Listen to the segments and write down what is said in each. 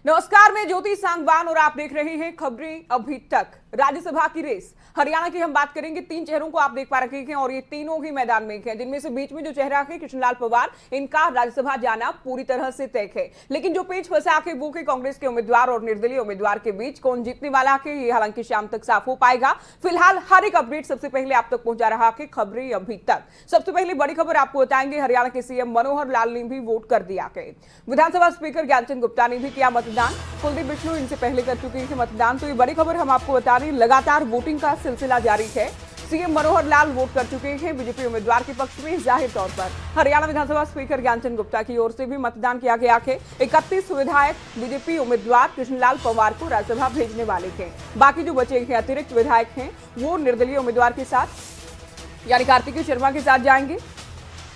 नमस्कार, मैं ज्योति सांगवान और आप देख रहे हैं खबरें अभी तक। राज्यसभा की रेस हरियाणा की हम बात करेंगे। 3 चेहरों को आप देख पा रहे हैं और ये तीनों ही मैदान में हैं, जिनमें से बीच में जो चेहरा है कृष्णलाल पंवार, इनका राज्यसभा जाना पूरी तरह से तय है। लेकिन जो पेच फंसा है वो है कांग्रेस के उम्मीदवार और निर्दलीय उम्मीदवार के बीच। कौन जीतने वाला है ये हालांकि शाम तक साफ हो पाएगा। फिलहाल हर एक अपडेट सबसे पहले आप तक पहुंचा रहा है खबरें अभी तक। सबसे पहले बड़ी खबर आपको बताएंगे, हरियाणा के सीएम मनोहर लाल ने भी वोट कर दिया है। विधानसभा स्पीकर ज्ञानचंद गुप्ता ने भी किया मतदान। कुलदीप बिश्नोई इनसे पहले कर चुके हैं मतदान। तो ये बड़ी खबर हम आपको बता रहे हैं, लगातार वोटिंग का सिलसिला जारी है। सीएम मनोहर लाल वोट कर चुके हैं बीजेपी उम्मीदवार के पक्ष में। जाहिर तौर पर हरियाणा विधानसभा स्पीकर ज्ञानचंद गुप्ता की ओर से भी मतदान किया गया है। 31 विधायक बीजेपी उम्मीदवार कृष्णलाल पंवार को राज्यसभा भेजने वाले हैं। बाकी जो बचे हैं अतिरिक्त विधायक हैं वो निर्दलीय उम्मीदवार के साथ यानी कार्तिकेय शर्मा के साथ जाएंगे।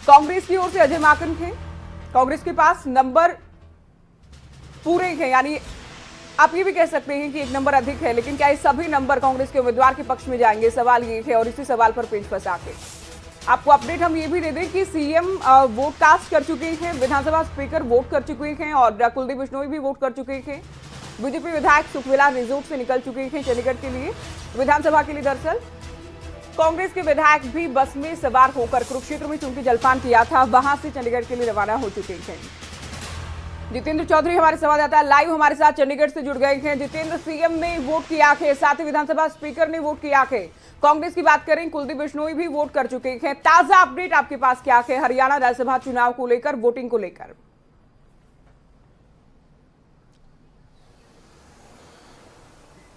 कांग्रेस की ओर से अजय माकन हैं। कांग्रेस के पास नंबर पूरे हैं, यानी आप ये भी कह सकते हैं कि एक नंबर अधिक है, लेकिन क्या ये सभी नंबर कांग्रेस के उम्मीदवार के पक्ष में जाएंगे, सवाल ये है। और इसी सवाल पर पेच फंसा के आपको अपडेट हम ये भी दे दें कि सीएम वोट कास्ट कर चुके हैं, विधानसभा स्पीकर वोट कर चुके हैं और कुलदीप बिश्नोई भी वोट कर चुके हैं। बीजेपी विधायक सुखविला रिजोर्ट से निकल चुके हैं चंडीगढ़ के लिए, विधानसभा के लिए। दरअसल कांग्रेस के विधायक भी बस में सवार होकर कुरुक्षेत्र में चूंकि जलपान किया था, वहां से चंडीगढ़ के लिए रवाना हो चुके हैं। जितेंद्र चौधरी हमारे संवाददाता लाइव हमारे साथ चंडीगढ़ से जुड़ गए हैं। जितेंद्र, सीएम ने वोट किया है, साथ ही विधानसभा स्पीकर ने वोट किया है। कांग्रेस की बात करें, कुलदीप बिश्नोई भी वोट कर चुके हैं। ताजा अपडेट आपके पास क्या है हरियाणा राज्यसभा चुनाव को लेकर, वोटिंग को लेकर?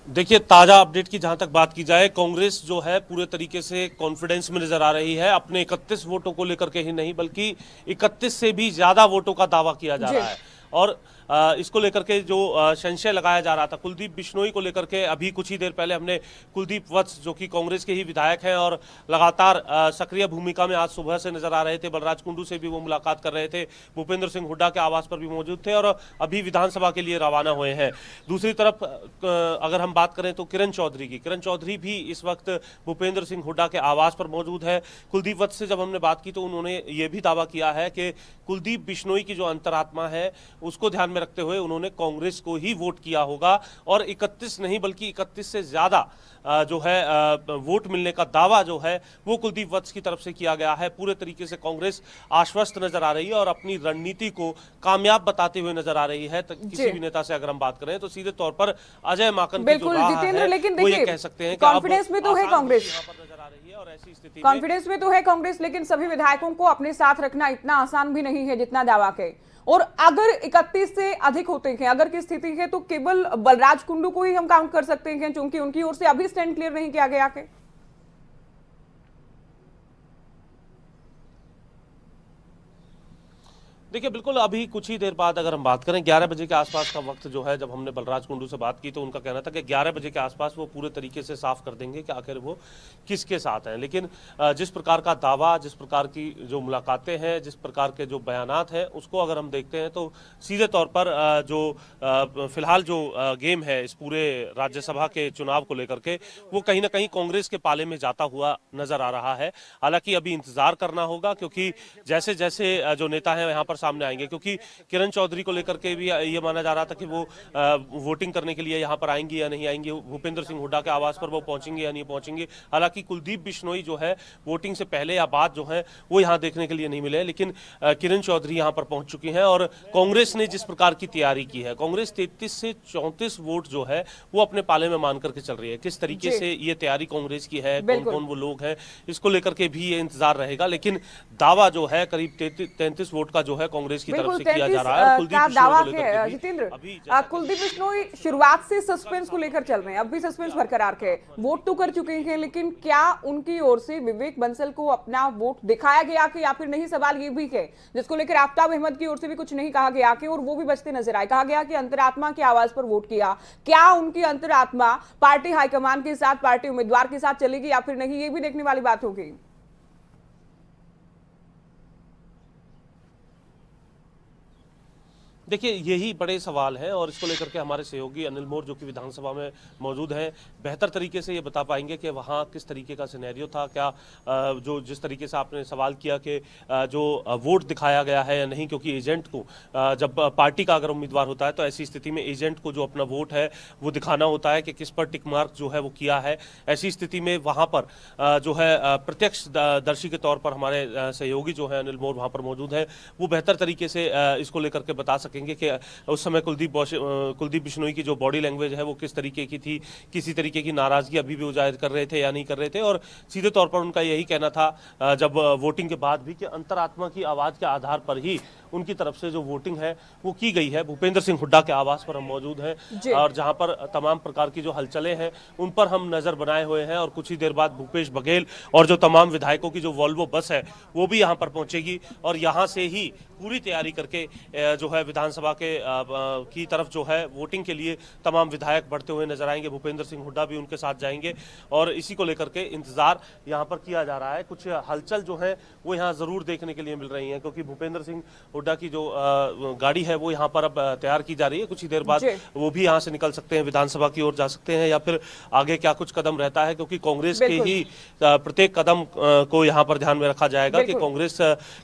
देखिए, ताजा अपडेट की जहां तक बात की जाए, कांग्रेस जो है पूरे तरीके से कॉन्फिडेंस में नजर आ रही है। अपने 31 वोटों को लेकर के ही नहीं बल्कि 31 से भी ज्यादा वोटों का दावा किया जा रहा है। और इसको लेकर के जो संशय लगाया जा रहा था कुलदीप बिश्नोई को लेकर के, अभी कुछ ही देर पहले हमने कुलदीप वत्स जो कि कांग्रेस के ही विधायक हैं और लगातार सक्रिय भूमिका में आज सुबह से नजर आ रहे थे, बलराज कुंडू से भी वो मुलाकात कर रहे थे, भूपेंद्र सिंह हुड्डा के आवास पर भी मौजूद थे और अभी विधानसभा के लिए रवाना हुए हैं। दूसरी तरफ अगर हम बात करें तो किरण चौधरी भी इस वक्त भूपेंद्र सिंह हुड्डा के आवास पर मौजूद है। कुलदीप वत्स से जब हमने बात की तो उन्होंने ये भी दावा किया है कि कुलदीप बिश्नोई की जो अंतरात्मा है उसको ध्यान में रखते हुए उन्होंने कांग्रेस को ही वोट किया होगा और 31 नहीं बल्कि 31 से ज्यादा जो है वोट मिलने का दावा जो है वो कुलदीप वत्स की तरफ से किया गया है। पूरे तरीके से कांग्रेस आश्वस्त नजर आ रही है और अपनी रणनीति को कामयाब बताते हुए नजर आ रही है। किसी भी नेता से अगर हम बात करें तो सीधे तौर पर अजय माकन की जो राह है लेकिन वो ये कह सकते हैं कि कॉन्फिडेंस में तो है कांग्रेस, यहाँ पर नजर आ रही है और ऐसी स्थिति कॉन्फिडेंस में तो है कांग्रेस, लेकिन सभी विधायकों को अपने साथ रखना इतना आसान भी नहीं है जितना दावा है। और अगर 31 से अधिक होते हैं, अगर की स्थिति है तो केवल बलराज कुंडू को ही हम काउंट कर सकते हैं क्योंकि उनकी ओर से अभी स्टैंड क्लियर नहीं किया गया है। देखिए, बिल्कुल अभी कुछ ही देर बाद अगर हम बात करें 11 बजे के आसपास का वक्त जो है, जब हमने बलराज कुंडू से बात की तो उनका कहना था कि 11 बजे के आसपास वो पूरे तरीके से साफ कर देंगे कि आखिर वो किसके साथ हैं। लेकिन जिस प्रकार का दावा, जिस प्रकार की जो मुलाकातें हैं, जिस प्रकार के जो बयानात हैं, उसको अगर हम देखते हैं तो सीधे तौर पर जो फिलहाल जो गेम है इस पूरे राज्यसभा के चुनाव को लेकर के वो कहीं ना कहीं कांग्रेस के पाले में जाता हुआ नजर आ रहा है। हालांकि अभी इंतजार करना होगा क्योंकि जैसे जैसे जो नेता है यहाँ पर सामने आएंगे, क्योंकि किरण चौधरी को लेकर के भी ये माना जा रहा था कि वो वोटिंग करने के लिए यहां पर आएंगी या नहीं आएंगी, भूपेंद्र सिंह हुड्डा के आवास पर वो पहुंचेंगे या नहीं पहुंचेंगे। हालांकि कुलदीप बिश्नोई जो है वोटिंग से पहले या बाद जो है वो यहां देखने के लिए नहीं मिले, लेकिन किरण चौधरी यहां पर पहुंच चुकी हैं और कांग्रेस ने जिस प्रकार की तैयारी की है, कांग्रेस 33 से 34 वोट जो है वो अपने पाले में मान करके चल रही है। किस तरीके से ये तैयारी कांग्रेस की है, कौन कौन वो लोग हैं, इसको लेकर के भी ये इंतजार रहेगा। लेकिन दावा जो है करीब 33 वोट का जो है कांग्रेस की तरफ से किया जा रहा है। कुलदीप दावा है जितेंद्र, कुलदीप बिश्नोई शुरुआत से सस्पेंस को लेकर चल रहे हैं, अब भी सस्पेंस बरकरार है। वोट तो कर चुके हैं, लेकिन क्या उनकी ओर से विवेक बंसल को अपना वोट दिखाया गया कि या फिर नहीं, सवाल ये भी है जिसको लेकर आफ्ताब अहमद की ओर से भी कुछ नहीं कहा गया कि और वो भी बचते नजर आए। कहा गया कि अंतरात्मा की आवाज पर वोट किया। क्या उनकी अंतरात्मा पार्टी हाईकमान के साथ, पार्टी उम्मीदवार के साथ चलेगी या फिर नहीं, ये भी देखने वाली बात होगी। देखिए यही बड़े सवाल हैं और इसको लेकर के हमारे सहयोगी अनिल मोर जो कि विधानसभा में मौजूद हैं बेहतर तरीके से ये बता पाएंगे कि वहाँ किस तरीके का सिनेरियो था, क्या जो जिस तरीके से आपने सवाल किया कि जो वोट दिखाया गया है या नहीं, क्योंकि एजेंट को जब पार्टी का अगर उम्मीदवार होता है तो ऐसी स्थिति में एजेंट को जो अपना वोट है वो दिखाना होता है कि किस पर टिक मार्क जो है वो किया है। ऐसी स्थिति में वहाँ पर जो है प्रत्यक्ष दर्शी के तौर पर हमारे सहयोगी जो है अनिल मोर वहाँ पर मौजूद है, वो बेहतर तरीके से इसको लेकर के बता सकेंगे कि उस समय कुलदीप बिश्नोई की जो बॉडी लैंग्वेज है वो किस तरीके की थी, किसी तरीके की नाराजगी अभी भी वो जाहिर कर रहे थे या नहीं कर रहे थे। और सीधे तौर पर उनका यही कहना था जब वोटिंग के बाद भी कि अंतरात्मा की आवाज के आधार पर ही उनकी तरफ से जो वोटिंग है वो की गई है। भूपेंद्र सिंह हुड्डा के आवास पर हम मौजूद हैं और जहां पर तमाम प्रकार की जो हलचलें हैं उन पर हम नजर बनाए हुए हैं और कुछ ही देर बाद भूपेश बघेल और जो तमाम विधायकों की जो वॉल्वो बस है वो भी यहां पर पहुंचेगी और यहां से ही पूरी तैयारी करके जो है विधानसभा के की तरफ जो है वोटिंग के लिए तमाम विधायक बढ़ते हुए नजर आएंगे। भूपेंद्र सिंह हुड्डा भी उनके साथ जाएंगे और इसी को लेकर के इंतजार यहां पर किया जा रहा है। कुछ हलचल जो है वो यहां जरूर देखने के लिए मिल रही है क्योंकि भूपेंद्र सिंह हुड्डा की जो गाड़ी है वो यहाँ पर अब तैयार की जा रही है। कुछ ही देर बाद वो भी यहाँ से निकल सकते हैं, विधानसभा की ओर जा सकते हैं या फिर आगे क्या कुछ कदम रहता है, क्योंकि कांग्रेस के ही प्रत्येक कदम को यहाँ पर ध्यान में रखा जाएगा कि कांग्रेस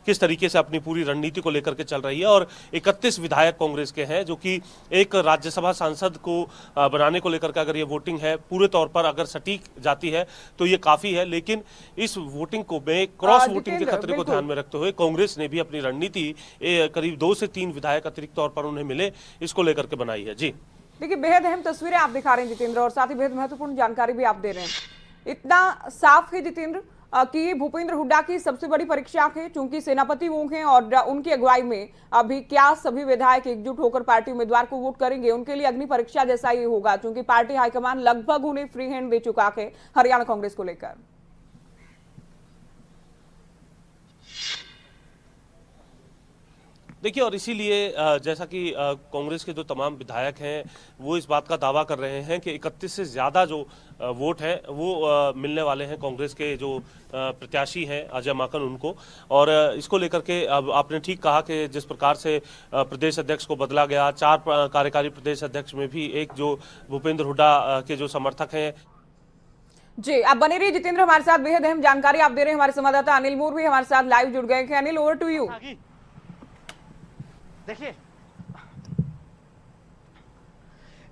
किस तरीके से अपनी पूरी रणनीति को लेकर के चल रही है। और 31 विधायक कांग्रेस के हैं जो कि एक राज्यसभा सांसद को बनाने को लेकर के अगर ये वोटिंग है पूरे तौर पर अगर सटीक जाती है तो ये काफी है, लेकिन इस वोटिंग को में क्रॉस वोटिंग के खतरे को ध्यान में रखते हुए कांग्रेस ने भी अपनी रणनीति करीब 2 से 3 विधायक अतिरिक्त तौर पर उन्हें मिले इसको लेकर के बनाई है। जी देखिए बेहद अहम तस्वीरें आप दिखा रहे हैं जितेंद्र और साथ ही बेहद महत्वपूर्ण जानकारी भी आप दे रहे हैं। इतना साफ है जितेंद्र कि भूपेंद्र हुड्डा की सबसे बड़ी परीक्षा है, चूंकि सेनापति वो हैं और उनकी अगुवाई में अभी क्या सभी विधायक एकजुट होकर पार्टी उम्मीदवार को वोट करेंगे, उनके लिए अग्नि परीक्षा जैसा ही होगा, चूंकि पार्टी हाईकमान लगभग उन्हें फ्री हैंड दे चुका है हरियाणा कांग्रेस को लेकर। देखिए और इसीलिए जैसा कि कांग्रेस के जो तमाम विधायक हैं वो इस बात का दावा कर रहे हैं कि 31 से ज़्यादा जो वोट हैं वो मिलने वाले हैं कांग्रेस के जो प्रत्याशी हैं अजय माकन उनको। और इसको लेकर के अब आपने ठीक कहा कि जिस प्रकार से प्रदेश अध्यक्ष को बदला गया, 4 कार्यकारी प्रदेश अध्यक्ष में भी एक जो भूपेंद्र हुड्डा के जो समर्थक हैं। जी आप बने रहिए जितेंद्र हमारे साथ, बेहद अहम जानकारी आप दे रहे हैं। हमारे संवाददाता अनिल मोर भी हमारे साथ लाइव जुड़ गए हैं। Anil over to you.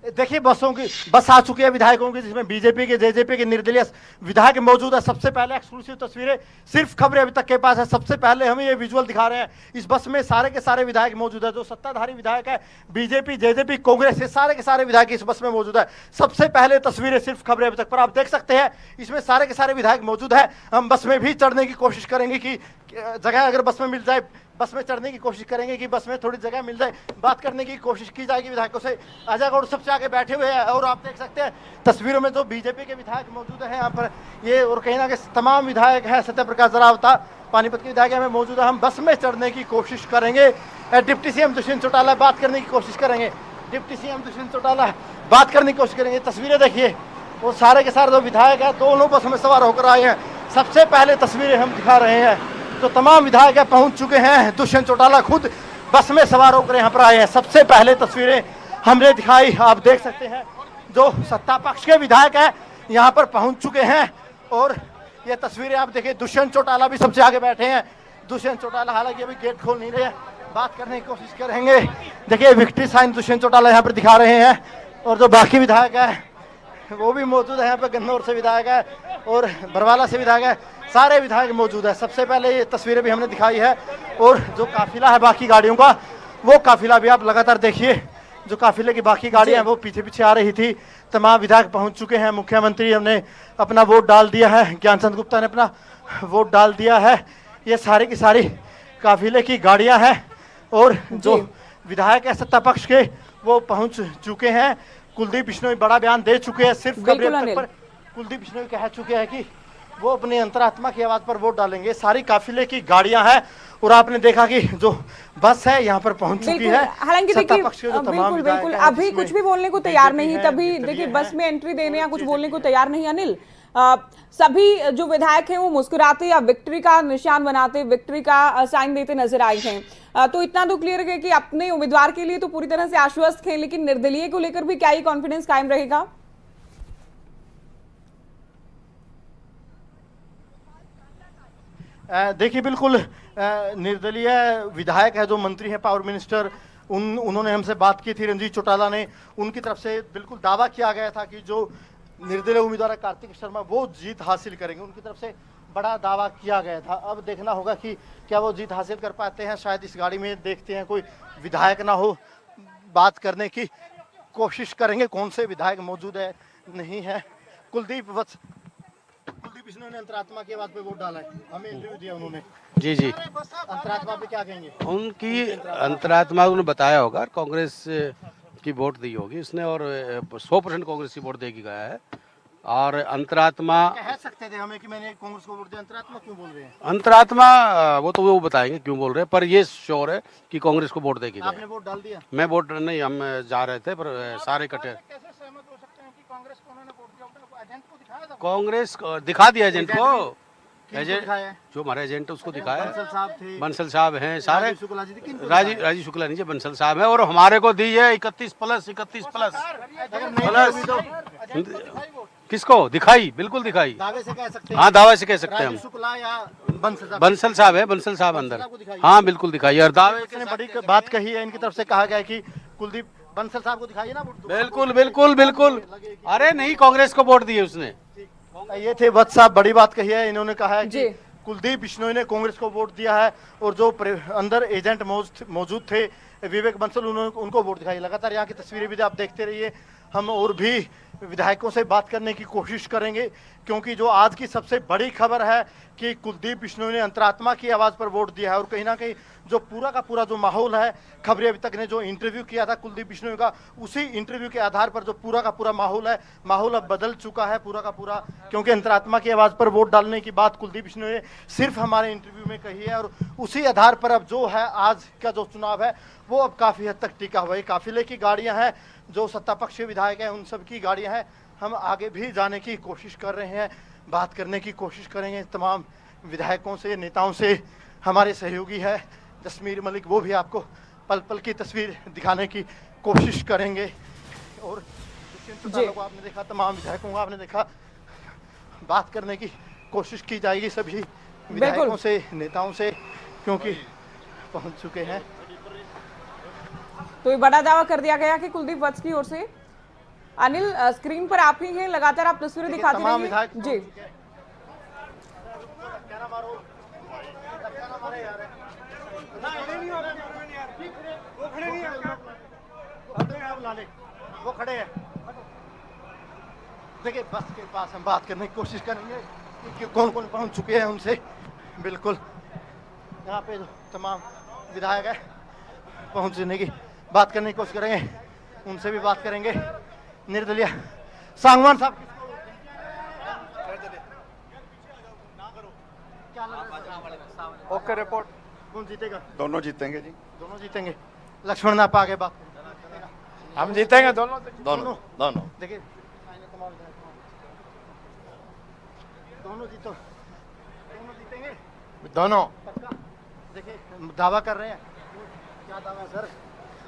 देखिए बस आ चुकी है विधायकों की, जिसमें बीजेपी के जेजेपी के निर्दलीय विधायक मौजूद है। सबसे पहले एक्सक्लूसिव तस्वीरें सिर्फ खबरें अभी तक के पास है। सबसे पहले हम ये विजुअल दिखा रहे हैं, इस बस में सारे के सारे विधायक मौजूद है, जो सत्ताधारी विधायक है बीजेपी जेजेपी कांग्रेस के सारे विधायक इस बस में मौजूद है। सबसे पहले तस्वीरें सिर्फ खबरें अभी तक पर आप देख सकते हैं, इसमें सारे के सारे विधायक मौजूद है। हम बस में भी चढ़ने की कोशिश करेंगे कि जगह अगर बस में मिल जाए बस में चढ़ने की कोशिश करेंगे कि बस में थोड़ी जगह मिल जाए, बात करने की कोशिश की जाएगी विधायकों से। अजय गौड़ सबसे आगे बैठे हुए हैं और आप देख सकते हैं तस्वीरों में जो बीजेपी के विधायक मौजूद हैं यहाँ पर ये, और कहीं ना कहीं तमाम विधायक हैं। सत्यप्रकाश जरावता पानीपत के विधायक हमें मौजूद है। हम बस में चढ़ने की कोशिश करेंगे। डिप्टी सीएम दुष्यंत चौटाला बात करने की कोशिश करेंगे, डिप्टी सीएम दुष्यंत चौटाला बात करने की कोशिश करेंगे। तस्वीरें देखिए, वो सारे के सारे जो विधायक हैं दोनों बस में सवार होकर आए हैं। सबसे पहले तस्वीरें हम दिखा रहे हैं, तो तमाम विधायक पहुंच चुके हैं। दुष्यंत चौटाला खुद बस में सवार होकर यहाँ पर आए हैं। सबसे पहले तस्वीरें हमने दिखाई, आप देख सकते हैं जो सत्ता पक्ष के विधायक हैं यहाँ पर पहुंच चुके हैं। और ये तस्वीरें आप देखिए, दुष्यंत चौटाला भी सबसे आगे बैठे हैं। दुष्यंत चौटाला हालांकि अभी गेट खोल नहीं रहे, बात करने की कोशिश करेंगे। देखिए विक्ट्री साइन दुष्यंत चौटाला यहाँ पर दिखा रहे हैं और जो बाकी विधायक है वो भी मौजूद है। यहाँ पे गन्नौर से विधायक है और बरवाला से विधायक है, सारे विधायक मौजूद है। सबसे पहले ये तस्वीरें भी हमने दिखाई है और जो काफिला है बाकी गाड़ियों का, वो काफिला भी आप लगातार देखिए। जो काफिले की बाकी गाड़ियां हैं वो पीछे पीछे आ रही थी। तमाम विधायक पहुंच चुके हैं। मुख्यमंत्री हमने अपना वोट डाल दिया है, ज्ञानचंद गुप्ता ने अपना वोट डाल दिया है। ये सारी की सारी काफिले की गाड़ियां हैं और जो विधायक है सत्ता पक्ष के वो पहुंच चुके हैं। कुलदीप बिश्नोई बड़ा बयान दे चुके हैं, सिर्फ खबरें पर कुलदीप बिश्नोई कह चुके हैं कि वो अपनी अंतरात्मा की आवाज पर वोट डालेंगे। सारी काफिले की गाड़ियां हैं और आपने देखा कि जो बस है यहाँ पर पहुंच चुकी है। हालांकि देखिए बिल्कुल अभी कुछ भी बोलने को तैयार नहीं, तभी देखिए बस में एंट्री देने या कुछ बोलने को तैयार नहीं अनिल। सभी जो विधायक हैं वो मुस्कुराते या विक्ट्री का निशान बनाते, विक्ट्री का साइन देते नजर आए हैं। तो इतना तो क्लियर है कि अपने उम्मीदवार के लिए तो पूरी तरह से आश्वस्त हैं, लेकिन निर्दलीय को लेकर भी क्या ये कॉन्फिडेंस कायम रहेगा? देखिए बिल्कुल निर्दलीय विधायक है, जो मंत्री हैं, पावर मिनिस्टर, उन्होंने हमसे बात की थी, रंजीत चौटाला ने। उनकी तरफ से बिल्कुल दावा किया गया था कि जो निर्दलीय उम्मीदवार है कार्तिक शर्मा, वो जीत हासिल करेंगे। उनकी तरफ से बड़ा दावा किया गया था। अब देखना होगा कि क्या वो जीत हासिल कर पाते हैं। शायद इस गाड़ी में देखते हैं कोई विधायक ना हो, बात करने की कोशिश करेंगे कौन से विधायक मौजूद है नहीं है। कुलदीप बिश्नोई ने अंतरात्मा की आवाज पे वोट डाला है, हमें इंटरव्यू दिया उन्होंने। जी जी, अंतरात्मा पे क्या कहेंगे? उनकी अंतरात्मा उन्होंने बताया होगा, कांग्रेस की वोट दी होगी उसने, और 100% कांग्रेस की वोट देगी गया है। और अंतरात्मा कह सकते थे हमें कि मैंने कांग्रेस को वोट दिया, अंतरात्मा क्यों बोल रहे हैं? अंतरात्मा वो तो वो बताएंगे क्यों बोल रहे हैं, पर ये श्योर है कि कांग्रेस को वोट देगी आपने गया। वोट डाल दिया? मैं वोट नहीं, हम जा रहे थे पर सारे इकट्ठे। कैसे सहमत हो सकते हैं कि कांग्रेस को उन्होंने वोट दिया? एजेंट को दिखाया था? कांग्रेस दिखा दिया एजेंट को, किनको एजेंट दिखाया है? जो हमारे एजेंट है उसको दिखाया। बंसल साहब थे, बंसल साहब हैं सारे, राजीव शुक्ला जी थे, किनको दिखाया? राजीव शुक्ला नहीं, बंसल साहब है, और हमारे को दी है 31 प्लस। अगर नहीं होगी तो किसको दिखाई? बिल्कुल दिखाई, दावे से कह सकते हैं। हाँ दावे से कह सकते हैं राजीव हम। शुक्ला या बंसल साहब? बंसल साहब है, बंसल साहब अंदर, साहब को दिखाई। हाँ बिल्कुल दिखाई। और दावे इसने बड़ी बात कही है, इनकी तरफ से कहा गया है कि कुलदीप बंसल साहब को दिखाइए ना वोट। बिल्कुल बिल्कुल बिल्कुल, अरे नहीं, कांग्रेस को वोट दिए उसने। ये थे वत्स साहब, बड़ी बात कही है इन्होंने। कहा है जी। कि कुलदीप बिश्नोई ने कांग्रेस को वोट दिया है, और जो अंदर एजेंट मौजूद थे विवेक बंसल, उन्होंने उनको वोट दिखाई। लगातार यहाँ की तस्वीरें भी आप देखते रहिए। हम और भी विधायकों से बात करने की कोशिश करेंगे, क्योंकि जो आज की सबसे बड़ी खबर है कि कुलदीप बिश्नोई ने अंतरात्मा की आवाज़ पर वोट दिया है। और कहीं ना कहीं जो पूरा का पूरा जो माहौल है, खबरें अभी तक ने जो इंटरव्यू किया था कुलदीप बिश्नोई का, उसी इंटरव्यू के आधार पर जो पूरा का पूरा माहौल है, माहौल अब बदल चुका है पूरा का पूरा। क्योंकि अंतरात्मा की आवाज़ पर वोट डालने की बात कुलदीप बिश्नोई ने सिर्फ हमारे इंटरव्यू में कही है, और उसी आधार पर अब जो है आज का जो चुनाव है वो अब काफ़ी हद तक टिका हुआ है। काफिले की गाड़ियाँ हैं, जो सत्ता पक्ष विधायक हैं उन सब की गाड़ियाँ हैं। हम आगे भी जाने की कोशिश कर रहे हैं, बात करने की कोशिश करेंगे तमाम विधायकों से, नेताओं से। हमारे सहयोगी है जसमीर मलिक, वो भी आपको पल पल की तस्वीर दिखाने की कोशिश करेंगे। और दुष्यंत को आपने देखा, तमाम विधायकों को आपने देखा, बात करने की कोशिश की जाएगी सभी विधायकों से, नेताओं से, क्योंकि पहुंच चुके हैं। तो ये बड़ा दावा कर दिया गया कि कुलदीप वत्स की ओर से। अनिल, स्क्रीन पर आप ही हैं, लगातार आप तस्वीरें दिखाते रहिए। जी, वो खड़े हैं, देखिए बस के पास हम बात करने की कोशिश करेंगे कि कौन कौन पहुंच चुके हैं उनसे। बिल्कुल यहाँ पे तमाम विधायक है, पहुंचने की बात करने की कोशिश करेंगे, उनसे भी बात करेंगे। निर्दलीय सांगवान साहब, ओके रिपोर्ट। कौन जीतेगा? दोनों जीतेंगे जी, दोनों जीतेंगे। लक्ष्मण नाप आगे बात, हम जीतेंगे दोनों। दोनों देखिए, दोनों जीतेंगे, दोनों। देखिए दावा कर रहे हैं। क्या दावा है सर?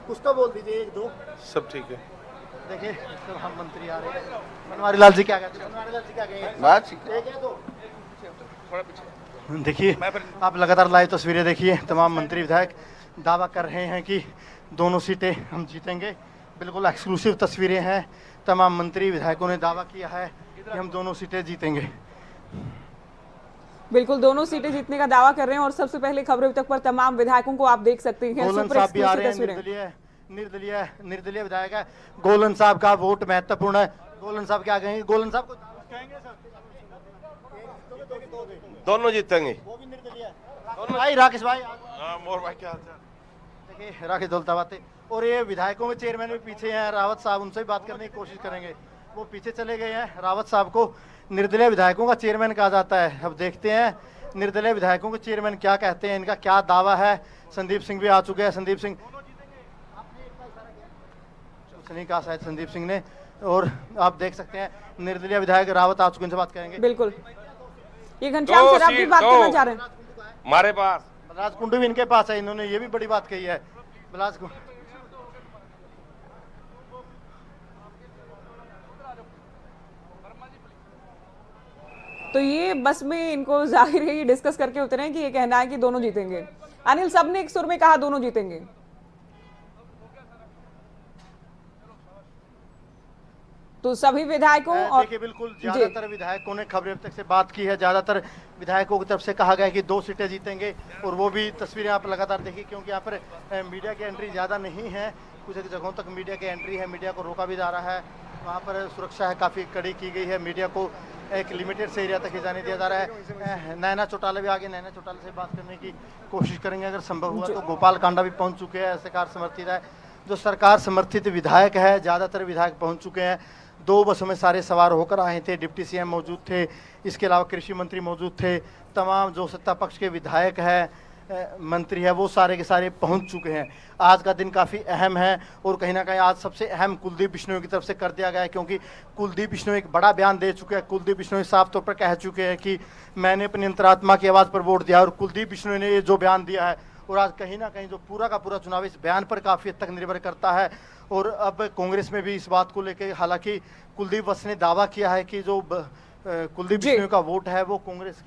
कुछ तो बोल दीजिए, एक दो। सब ठीक है। देखिए सब हम मंत्री आ रहे हैं। बनवारी लाल जी क्या कहते हैं? बनवारी लाल जी क्या कहेंगे? बात एक है दो। देखिए आप लगातार लाइव तस्वीरें देखिए, तमाम मंत्री विधायक दावा कर रहे हैं कि दोनों सीटें हम जीतेंगे। बिल्कुल एक्सक्लूसिव तस्वीरें हैं, तमाम मंत्री विधायकों ने दावा किया है कि हम दोनों सीटें जीतेंगे। बिल्कुल दोनों सीटें जीतने का दावा कर रहे हैं। और सबसे पहले खबरें तक पर तमाम विधायकों को आप देख सकते हैं। गोलन सुपर साहब भी आ रहे एक्सक्लूसिव हैं, तस्वीरें। निर्दलीय विधायक है। गोलन साहब का वोट महत्वपूर्ण है। गोलन साहब क्या कहेंगे? गोलन साहब को कहेंगे सर, दोनों जीतेंगे। वो भी निर्दलीय है। भाई राकेश भाई, मोर भाई क्या हाल चाल? देखिए राकेश दौलताबाद, और ये विधायकों में चेयरमैन भी पीछे हैं, रावत साहब, उनसे भी बात करने की कोशिश करेंगे। वो पीछे चले गए हैं। रावत साहब को निर्दलीय विधायकों का चेयरमैन कहा जाता है। अब देखते हैं निर्दलीय विधायकों के चेयरमैन क्या कहते हैं, इनका क्या दावा है। संदीप सिंह भी आ चुके हैं। संदीप सिंह, कुछ नहीं कहा शायद संदीप सिंह ने। और आप देख सकते हैं निर्दलीय विधायक रावत आ चुके, इनसे बात करेंगे। बिल्कुल, ये घनश्याम सर आप भी बात करना चाह रहे हैं? हमारे पास बलराज कुंडू भी इनके पास है, इन्होंने ये भी बड़ी बात कही है। बलराज तो ये बस में इनको जाहिर है ये डिस्कस करके उतरे हैं कि ये कहना है कि दोनों जीतेंगे। अनिल, सबने एक सुर में कहा दोनों जीतेंगे। तो सभी विधायकों और देखिए बिल्कुल ज्यादातर विधायकों ने खबरें अब तक से बात की है। ज्यादातर विधायकों की तरफ से कहा गया है कि 2 सीटें जीतेंगे, और वो भी तस्वीरें आप लगातार देखिए, क्योंकि यहाँ पर मीडिया की एंट्री ज्यादा नहीं है। कुछ जगहों तक मीडिया की एंट्री है, मीडिया को रोका भी जा रहा है। वहाँ पर सुरक्षा है काफी कड़ी की गई है, मीडिया को एक लिमिटेड से एरिया तक ही जाने दिया जा रहा है। नैना चौटाला भी आगे, नैना चौटाला से बात करने की कोशिश करेंगे अगर संभव हुआ तो। गोपाल कांडा भी पहुंच चुके हैं, सरकार समर्थित है। जो सरकार समर्थित विधायक है, ज्यादातर विधायक पहुंच चुके हैं। 2 बसों में सारे सवार होकर आए थे। डिप्टी सीएम मौजूद थे, इसके अलावा कृषि मंत्री मौजूद थे। तमाम जो सत्ता पक्ष के विधायक है, मंत्री है, वो सारे के सारे पहुंच चुके हैं। आज का दिन काफ़ी अहम है, और कहीं ना कहीं आज सबसे अहम कुलदीप बिश्नोई की तरफ से कर दिया गया है, क्योंकि कुलदीप बिश्नोई एक बड़ा बयान दे चुके हैं। कुलदीप बिश्नोई साफ तौर पर कह चुके हैं कि मैंने अपनी अंतरात्मा की आवाज़ पर वोट दिया, और कुलदीप बिश्नोई ने ये जो बयान दिया है, और आज कहीं ना कहीं जो पूरा का पूरा चुनाव इस बयान पर काफ़ी हद तक निर्भर करता है। और अब कांग्रेस में भी इस बात को लेकर, हालांकि कुलदीप वत्स ने दावा किया है कि जो कुलदीप बिश्नोई का वोट है वो कांग्रेस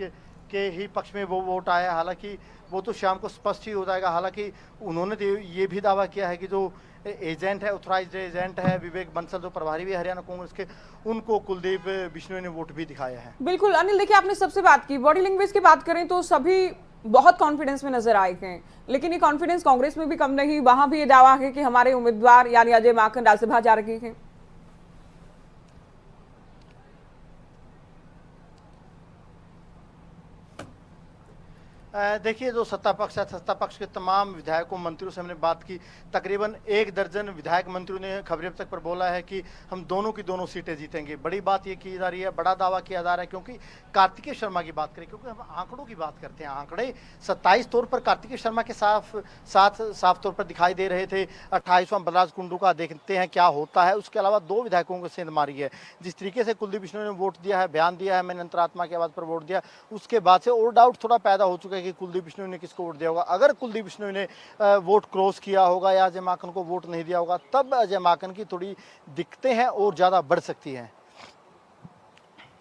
के ही पक्ष में वो वोट आया है। हालांकि वो तो शाम को स्पष्ट ही हो जाएगा। हालांकि उन्होंने ये भी दावा किया है कि जो एजेंट है, ऑथराइज्ड एजेंट है विवेक बंसल, जो प्रभारी भी हरियाणा कांग्रेस के, उनको कुलदीप बिश्नोई ने वोट भी दिखाया है। बिल्कुल अनिल, देखिए आपने सबसे बात की, बॉडी लैंग्वेज की बात करें तो सभी बहुत कॉन्फिडेंस में नजर आए हैं, लेकिन ये कॉन्फिडेंस कांग्रेस में भी कम नहीं। वहां भी ये दावा है कि हमारे उम्मीदवार यानी अजय माकन राज्यसभा जा रहे हैं। देखिए जो सत्ता पक्ष है, सत्ता पक्ष के तमाम विधायकों मंत्रियों से हमने बात की। तकरीबन 1 दर्जन विधायक मंत्रियों ने खबरें अब तक पर बोला है कि हम दोनों की दोनों सीटें जीतेंगे। बड़ी बात ये की जा रही है, बड़ा दावा किया जा रहा है, क्योंकि कार्तिकेय शर्मा की बात करें, क्योंकि हम आंकड़ों की बात करते हैं। आंकड़े 27 तौर पर कार्तिकेय शर्मा के साफ तौर पर दिखाई दे रहे थे। 28वां बलराज कुंडू का देखते हैं क्या होता है। उसके अलावा 2 विधायकों को सेंध मारी है। जिस तरीके से कुलदीप बिश्नोई ने वोट दिया है, बयान दिया है, मैंने अंतरात्मा की आवाज़ पर वोट दिया, उसके बाद से और डाउट थोड़ा पैदा हो चुका है कि कुलदीप बिश्नोई ने किसको वोट दिया होगा। अगर कुलदीप बिश्नोई ने वोट क्रॉस किया होगा या अजय माकन को वोट नहीं दिया होगा, तब अजय माकन की थोड़ी दिक्कतें हैं और ज्यादा बढ़ सकती हैं,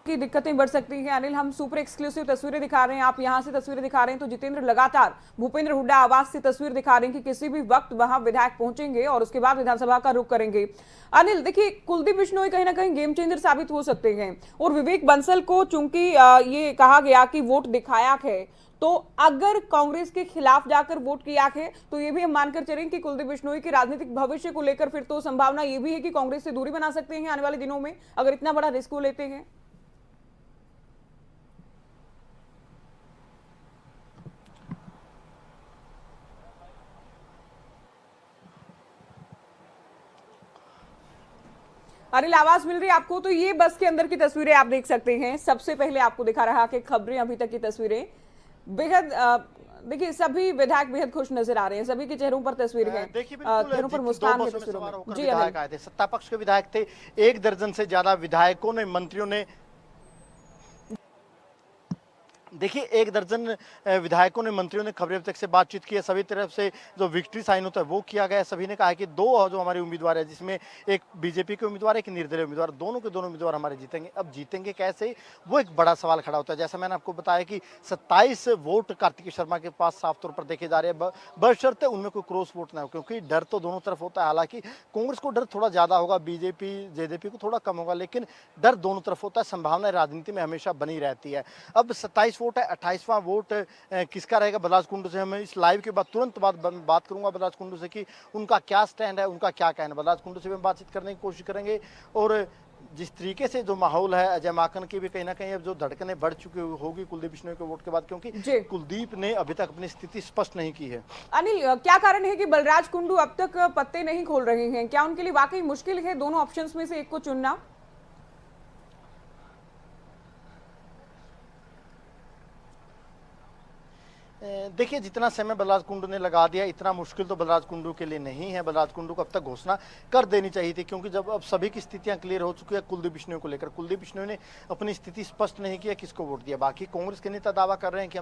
की दिक्कतें बढ़ सकती हैं। अनिल, हम सुपर एक्सक्लूसिव तस्वीरें दिखा रहे हैं, आप यहां से तस्वीरें दिखा रहे हैं, तो जितेंद्र लगातार भूपेंद्र हुड्डा आवास से तस्वीर दिखा रहे हैं कि किसी भी वक्त वहां विधायक पहुंचेंगे और उसके बाद विधानसभा का रुख करेंगे। अनिल देखिए, कुलदीप बिश्नोई कहीं ना कहीं गेम चेंजर साबित हो सकते हैं, और विवेक बंसल को चूंकि ये कहा गया कि वोट दिखाया है, तो अगर कांग्रेस के खिलाफ जाकर वोट किया है, तो ये भी हम मानकर चलें कि कुलदीप बिश्नोई के राजनीतिक भविष्य को लेकर फिर तो संभावना ये भी है कि कांग्रेस से दूरी बना सकते हैं आने वाले दिनों में, अगर इतना बड़ा रिस्क लेते हैं। अनिल, आवाज मिल रही है आपको? तो ये बस के अंदर की तस्वीरें आप देख सकते हैं। सबसे पहले आपको दिखा रहा कि खबरें अभी तक की तस्वीरें बेहद देखिए, सभी विधायक बेहद खुश नजर आ रहे हैं, सभी के चेहरों पर तस्वीर है, चेहरों पर मुस्कान है तस्वीरों में। जी विधायक आए थे, सत्ता पक्ष के विधायक थे, 1 दर्जन से ज्यादा विधायकों ने, मंत्रियों ने, देखिए 1 दर्जन विधायकों ने, मंत्रियों ने खबरें अब तक से बातचीत की है। सभी तरफ से जो विक्ट्री साइन होता है वो किया गया है। सभी ने कहा है कि 2 जो हमारे उम्मीदवार है, जिसमें एक बीजेपी के उम्मीदवार, एक निर्दलीय उम्मीदवार, दोनों के दोनों उम्मीदवार हमारे जीतेंगे। अब जीतेंगे कैसे, वो एक बड़ा सवाल खड़ा होता है। जैसा मैंने आपको बताया कि 27 वोट कार्तिकेय शर्मा के पास साफ तौर पर देखे जा रहे हैं, बशर्ते उनमें कोई क्रॉस वोट ना हो, क्योंकि डर तो दोनों तरफ होता है। हालांकि कांग्रेस को डर थोड़ा ज्यादा होगा, बीजेपी जेजेपी को थोड़ा कम होगा, लेकिन डर दोनों तरफ होता है। संभावना राजनीति में हमेशा बनी रहती है। अब 27 वोट है, 28वां वोट किसका रहेगा बलराज कुंडू से। हम इस लाइव के बाद तुरंत बात करूंगा बलराज कुंडू से कि उनका क्या स्टैंड है, उनका क्या कहना है। बलराज कुंडू से भी हम बातचीत करने की कोशिश करेंगे। और जिस तरीके से जो माहौल है, अजय माकन की भी कहीं ना कहीं अब जो धड़कनें बढ़ चुकी होगी कुलदीप बिश्नोई के वोट के बाद, क्योंकि कुलदीप ने अभी तक अपनी स्थिति स्पष्ट नहीं की है। अनिल, क्या कारण है कि बलराज कुंडू अब तक पत्ते नहीं खोल रहे हैं? क्या उनके लिए वाकई मुश्किल है दोनों ऑप्शंस में से एक को चुनना? देखिए, जितना समय बलराज कुंडू ने लगा दिया, इतना मुश्किल तो बलराज कुंडू के लिए नहीं है। बलराज कुंडू को अब तक घोषणा कर देनी चाहिए थी, क्योंकि जब अब सभी की स्थितियां क्लियर हो चुकी है कुलदीप बिश्नोई को लेकर। कुलदीप बिश्नोई ने अपनी स्थिति स्पष्ट नहीं किया किसको वोट दिया। बाकी कांग्रेस के नेता दावा कर रहे हैं कि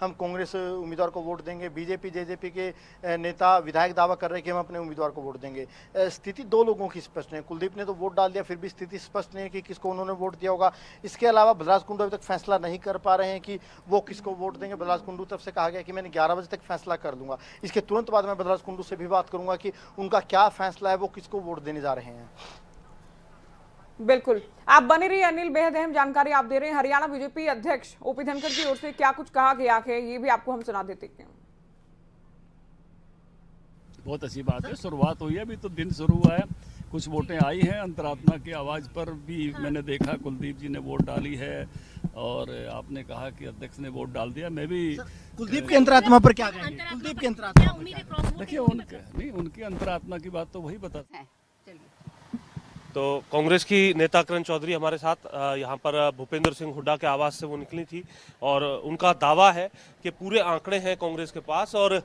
हम कांग्रेस उम्मीदवार को वोट देंगे। बीजेपी जेजेपी के नेता विधायक दावा कर रहे हैं कि हम अपने उम्मीदवार को वोट देंगे। स्थिति दो लोगों की स्पष्ट नहीं है। कुलदीप ने तो वोट डाल दिया, फिर भी स्थिति स्पष्ट नहीं है कि किसको उन्होंने वोट दिया होगा। इसके अलावा बलराज कुंडू अभी तक फैसला नहीं कर पा रहे हैं कि वो किसको वोट देंगे। बलराज कुंडू तरफ से कहा गया कि मैंने 11 बजे तक फैसला कर दूंगा। इसके तुरंत बाद मैं बलराज कुंडू से भी बात करूंगा कि उनका क्या फैसला है, वो किसको वोट देने जा रहे हैं। बिल्कुल, आप बने रहिए अनिल, बेहद अहम जानकारी आप दे रहे हैं। हरियाणा बीजेपी अध्यक्ष ओपी धनखड़ की ओर से क्या कुछ कहा गया है, ये भी आपको हम सुना देते हैं। बहुत अच्छी बात है, शुरुआत हुई है, अभी तो दिन शुरू हुआ है। कुछ वोटें आई हैं, अंतरात्मा की आवाज़ पर भी मैंने देखा कुलदीप जी ने वोट डाली है, और आपने कहा कि अध्यक्ष ने वोट डाल दिया। मैं भी कुलदीप के अंतरात्मा पर क्या कहेंगे? कुलदीप के अंतरात्मा पर क्या कहेंगे? देखिए, उनकी अंतरात्मा की बात तो वही बता। तो कांग्रेस की नेता किरण चौधरी हमारे साथ यहाँ पर भूपेंद्र सिंह हुड्डा के आवास से वो निकली थी, और उनका दावा है कि पूरे आंकड़े हैं कांग्रेस के पास और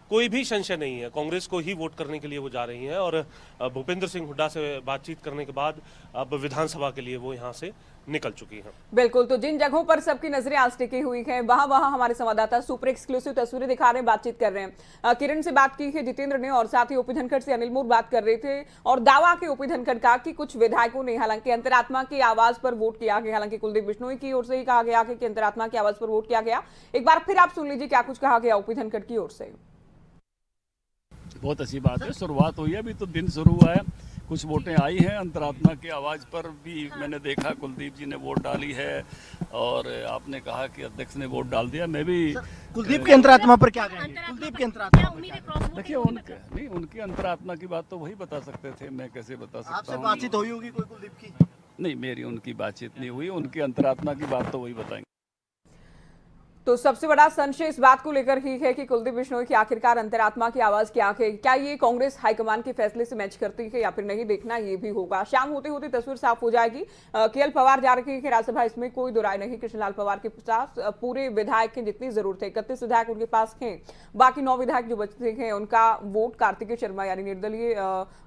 कोई भी संशय नहीं है, कांग्रेस को ही वोट करने के लिए वो जा रही हैं। और भूपेंद्र सिंह हुड्डा से बातचीत करने के बाद अब विधानसभा के लिए वो यहाँ से निकल चुकी हैं। बिल्कुल, तो जिन जगहों पर सबकी नजरें आज टिकी हुई हैं, वहां हमारे संवाददाता सुपर एक्सक्लूसिव तस्वीरें दिखा रहे हैं, बातचीत कर रहे हैं। किरण से बात की है जितेंद्र ने, और साथ ही ओपी धनखड़ से अनिल मोर बात कर रहे थे, और दावा के ओपी धनखड़ का कि कुछ विधायकों ने हालांकि अंतरात्मा की आवाज पर वोट किया गया। हालांकि कुलदीप बिश्नोई की ओर से ही कहा गया कि अंतरात्मा की आवाज पर वोट किया गया। एक बार फिर आप सुन लीजिए क्या कुछ कहा गया ओपी धनखड़ की ओर से। बहुत अच्छी बात है, शुरुआत हुई है, अभी तो दिन शुरू हुआ है। कुछ वोटें आई हैं, अंतरात्मा की आवाज़ पर भी मैंने देखा कुलदीप जी ने वोट डाली है, और आपने कहा कि अध्यक्ष ने वोट डाल दिया। मैं भी कुलदीप के अंतरात्मा पर क्या कहेंगे? कुलदीप के अंतरात्मा पर क्या कहेंगे? देखिए, उनकी अंतरात्मा की बात तो वही बता सकते थे, मैं कैसे बता सकता आपसे हूँ? बातचीत हुई होगी कोई कुलदीप की? नहीं, मेरी उनकी बातचीत नहीं हुई, उनकी अंतरात्मा की बात तो वही बताएंगे। तो सबसे बड़ा संशय इस बात को लेकर ही है कि कुलदीप बिश्नोई की आखिरकार अंतरात्मा की आवाज क्या है, क्या ये कांग्रेस हाईकमान के फैसले से मैच करती है या फिर नहीं, देखना ये भी होगा। शाम होते होते तस्वीर साफ हो जाएगी। केएल पवार जा रहे हैं राज्यसभा, इसमें कोई दो राय नहीं। कृष्णलाल पवार के पास पूरे विधायक हैं जितनी जरूरत है, 31 विधायक उनके पास हैं। बाकी 9 विधायक जो बचते हैं उनका वोट कार्तिकेय शर्मा यानी निर्दलीय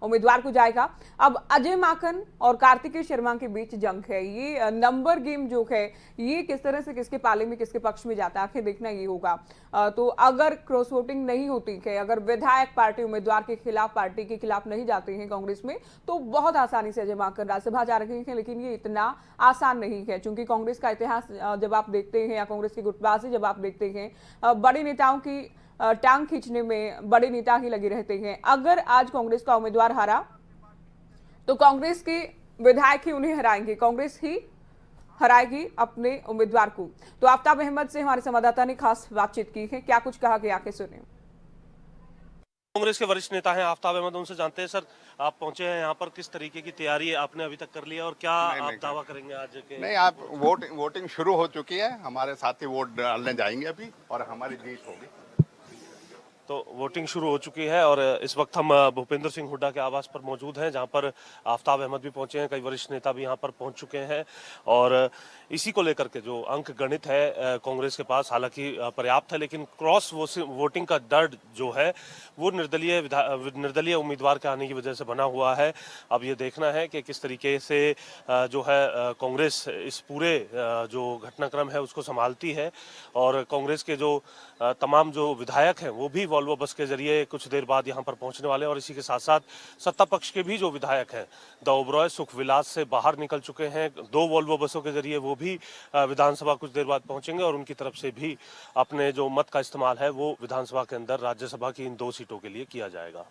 उम्मीदवार को जाएगा। अब अजय माकन और कार्तिकेय शर्मा के बीच जंग है। ये नंबर गेम जो है, ये किस तरह से किसके पाले में किसके पक्ष में जाता है, आखिर देखना ये होगा। तो अगर क्रॉस वोटिंग नहीं होती है, अगर विधायक पार्टी उम्मीदवार के खिलाफ, पार्टी के खिलाफ नहीं जाते हैं कांग्रेस में, तो बहुत आसानी से अजय माकन राज्यसभा जा रहे हैं। लेकिन ये इतना आसान नहीं है, क्योंकि कांग्रेस का इतिहास जब आप देखते हैं या कांग्रेस की गुटबाजी जब आप देखते हैं, बड़े नेताओं की टांग खींचने में बड़े नेता ही लगे रहते हैं। अगर आज कांग्रेस का उम्मीदवार हारा तो कांग्रेस के विधायक ही उन्हें हराएंगे, कांग्रेस ही हराएगी अपने उम्मीदवार को। तो आफ्ताब अहमद से हमारे संवाददाता ने खास बातचीत की है, क्या कुछ कहा गया, आके सुनिए। कांग्रेस के वरिष्ठ नेता हैं आफ्ताब अहमद, उनसे जानते हैं। सर, आप पहुंचे हैं यहाँ पर, किस तरीके की तैयारी आपने अभी तक कर ली है और क्या आप दावा करेंगे आज के? नहीं, आप वोटिंग शुरू हो चुकी है, हमारे साथी वोट डालने जाएंगे अभी और हमारी जीत होगी। तो वोटिंग शुरू हो चुकी है और इस वक्त हम भूपेंद्र सिंह हुड्डा के आवास पर मौजूद हैं, जहां पर आफ्ताब अहमद भी पहुंचे हैं, कई वरिष्ठ नेता भी यहां पर पहुंच चुके हैं। और इसी को लेकर के जो अंक गणित है कांग्रेस के पास, हालांकि पर्याप्त है, लेकिन क्रॉस वोटिंग का डर जो है वो निर्दलीय उम्मीदवार के आने की वजह से बना हुआ है। अब ये देखना है कि किस तरीके से जो है कांग्रेस इस पूरे जो घटनाक्रम है उसको संभालती है। और कांग्रेस के जो तमाम जो विधायक हैं वो भी वॉल्वो बस के जरिए कुछ देर बाद यहां पर पहुंचने वाले हैं। और इसी के साथ साथ सत्ता पक्ष के भी जो विधायक हैं, द ओबरॉय, सुखविलास से बाहर निकल चुके हैं। 2 वॉल्वो बसों के जरिए वो भी विधानसभा कुछ देर बाद पहुंचेंगे और उनकी तरफ से भी अपने जो मत का इस्तेमाल है वो विधानसभा के अंदर राज्यसभा की इन 2 सीटों के लिए किया जाएगा।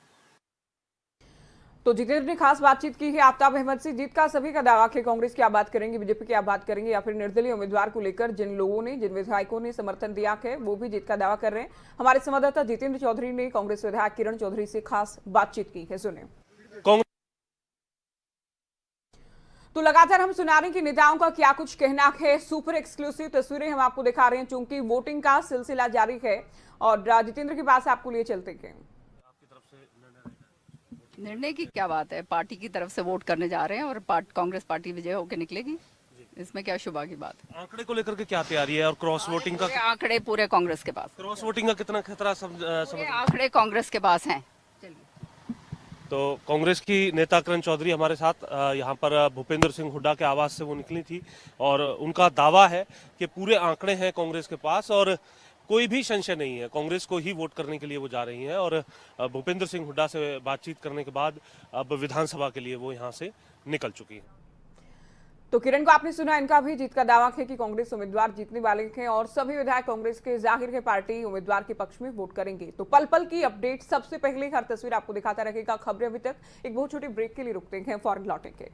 तो जितेंद्र ने खास बातचीत की है आफ्ताब अहमद से। जीत का सभी का दावा है, कांग्रेस की आप बात करेंगे, बीजेपी की आप बात करेंगे, या फिर निर्दलीय उम्मीदवार को लेकर जिन लोगों ने, जिन विधायकों ने समर्थन दिया है वो भी जीत का दावा कर रहे हैं। हमारे संवाददाता जितेंद्र चौधरी ने कांग्रेस विधायक किरण चौधरी से खास बातचीत की है, सुने। तो लगातार हम सुना रहे हैं कि नेताओं का क्या कुछ कहना है। सुपर एक्सक्लूसिव तस्वीरें हम आपको दिखा रहे हैं, चूंकि वोटिंग का सिलसिला जारी है। और जितेंद्र के पास आपको लिए चलते हैं। निर्णय की क्या बात है, पार्टी की तरफ से वोट करने जा रहे हैं और कांग्रेस पार्टी विजय होकर निकलेगी। इसमें क्या शुभा की बात है। आंकड़े को लेकर के क्या तैयारी है और क्रॉस वोटिंग का पूरे आंकड़े पूरे कांग्रेस के पास, क्रॉस वोटिंग का कितना खतरा पूरे आंकड़े कांग्रेस के पास हैं। तो कांग्रेस की नेता किरण चौधरी हमारे साथ यहाँ पर भूपेंद्र सिंह हुड्डा के आवास से वो निकली थी और उनका दावा है कि पूरे आंकड़े हैं कांग्रेस के पास और कोई भी संशय नहीं है, कांग्रेस को ही वोट करने के लिए वो जा रही हैं। और भूपेंद्र सिंह हुड्डा से बातचीत करने के बाद अब विधानसभा के लिए वो यहाँ से निकल चुकी हैं। तो किरण को आपने सुना, इनका भी जीत का दावा है कि कांग्रेस उम्मीदवार जीतने वाले हैं और सभी विधायक कांग्रेस के जाहिर है पार्टी उम्मीदवार के पक्ष में वोट करेंगे। तो पल पल की अपडेट, सबसे पहले हर तस्वीर आपको दिखाता रहेगा। खबरें अभी तक एक बहुत छोटी ब्रेक के लिए रुकते हैं, फौरन लौटेंगे।